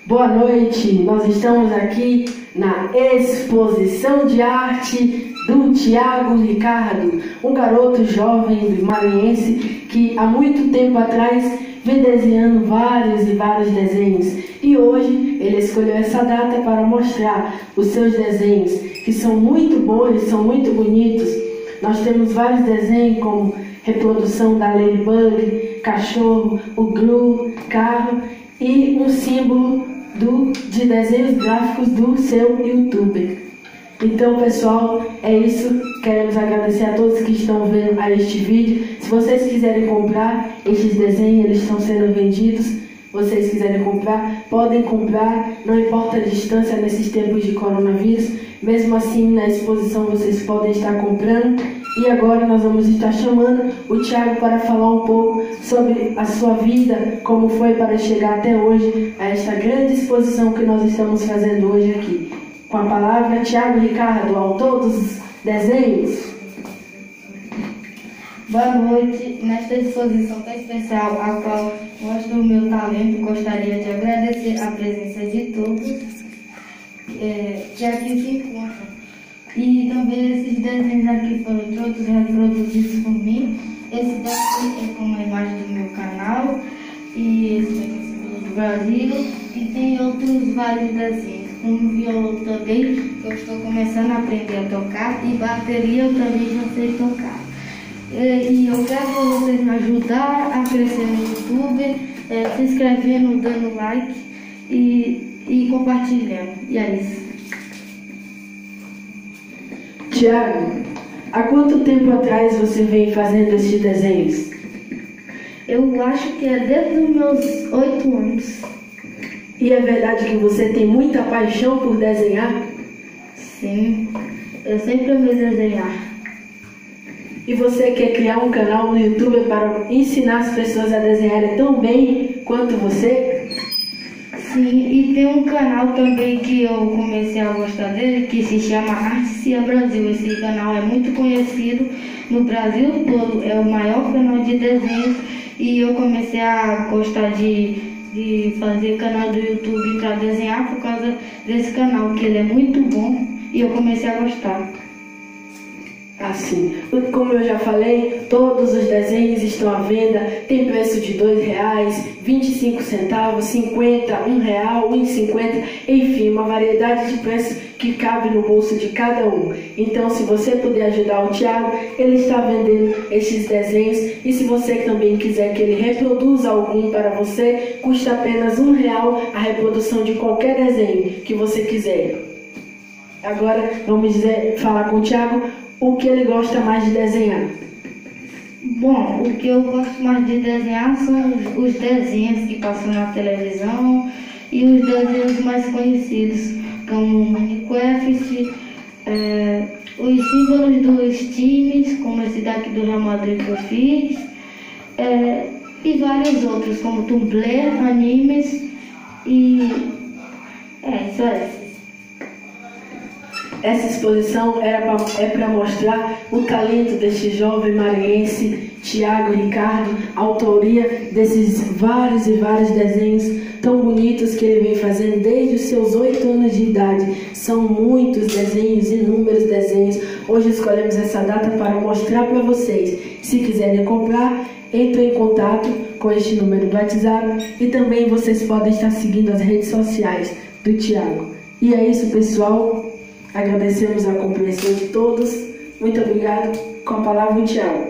Boa noite, nós estamos aqui na exposição de arte do Thiago Ricardo, um garoto jovem maranhense que há muito tempo atrás vem desenhando vários e vários desenhos. E hoje ele escolheu essa data para mostrar os seus desenhos, que são muito bons, são muito bonitos. Nós temos vários desenhos como reprodução da Ladybug, cachorro, o Gru, carro e um símbolo de desenhos gráficos do seu YouTube. Então, pessoal, é isso. Queremos agradecer a todos que estão vendo a este vídeo. Se vocês quiserem comprar estes desenhos, eles estão sendo vendidos. Se vocês quiserem comprar, podem comprar, não importa a distância nesses tempos de coronavírus. Mesmo assim, na exposição vocês podem estar comprando. E agora nós vamos estar chamando o Thiago para falar um pouco sobre a sua vida, como foi para chegar até hoje a esta grande exposição que nós estamos fazendo hoje aqui. Com a palavra, Thiago Ricardo, autor dos desenhos. Boa noite. Nesta exposição tão especial, a qual mostro o meu talento, gostaria de agradecer a presença de todos que aqui se encontram. E também esses desenhos aqui foram todos reproduzidos por mim. Esse daqui é com a imagem do meu canal. E esse daqui é o símbolo do Brasil. E tem outros vários desenhos. Um violão também, que eu estou começando a aprender a tocar. E bateria eu também já sei tocar. E eu quero vocês me ajudar a crescer no YouTube, se inscrevendo, dando like e compartilhando. E é isso. Thiago, há quanto tempo atrás você vem fazendo esses desenhos? Eu acho que é desde os meus 8 anos. E é verdade que você tem muita paixão por desenhar? Sim, eu sempre amei desenhar. E você quer criar um canal no YouTube para ensinar as pessoas a desenharem tão bem quanto você? Sim, e tem um canal também que eu comecei a gostar dele, que se chama Artesia Brasil. Esse canal é muito conhecido no Brasil todo, é o maior canal de desenhos. E eu comecei a gostar de fazer canal do YouTube para desenhar por causa desse canal, que ele é muito bom e eu comecei a gostar. Assim, como eu já falei, todos os desenhos estão à venda, tem preço de R$2, 25 centavos, 50, R$1, 1,50, enfim, uma variedade de preços que cabe no bolso de cada um. Então, se você puder ajudar o Thiago, ele está vendendo esses desenhos, e se você também quiser que ele reproduza algum para você, custa apenas R$1 a reprodução de qualquer desenho que você quiser. Agora, vamos falar com o Thiago o que ele gosta mais de desenhar. Bom, o que eu gosto mais de desenhar são os desenhos que passam na televisão e os desenhos mais conhecidos, como o Minecraft, os símbolos dos times, como esse daqui do Real Madrid que eu fiz, e vários outros, como Tumblr, animes e só esses. Essa exposição é para mostrar o talento deste jovem maranhense, Thiago Ricardo, a autoria desses vários e vários desenhos tão bonitos que ele vem fazendo desde os seus 8 anos de idade. São muitos desenhos, inúmeros desenhos. Hoje escolhemos essa data para mostrar para vocês. Se quiserem comprar, entrem em contato com este número do WhatsApp e também vocês podem estar seguindo as redes sociais do Thiago. E é isso, pessoal. Agradecemos a compreensão de todos. Muito obrigado. Com a palavra, o Thiago.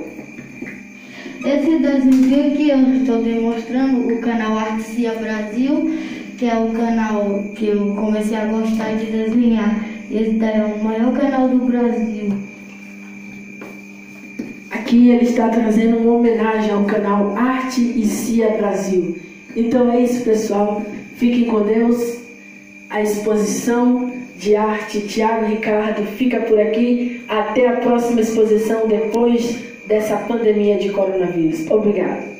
Esse desenho que eu estou demonstrando, o canal Artesia Brasil, que é o canal que eu comecei a gostar de desenhar. Esse daí é o maior canal do Brasil. Aqui ele está trazendo uma homenagem ao canal Artesia Brasil. Então é isso, pessoal. Fiquem com Deus. A exposição de arte Thiago Ricardo fica por aqui. Até a próxima exposição depois dessa pandemia de coronavírus. Obrigado.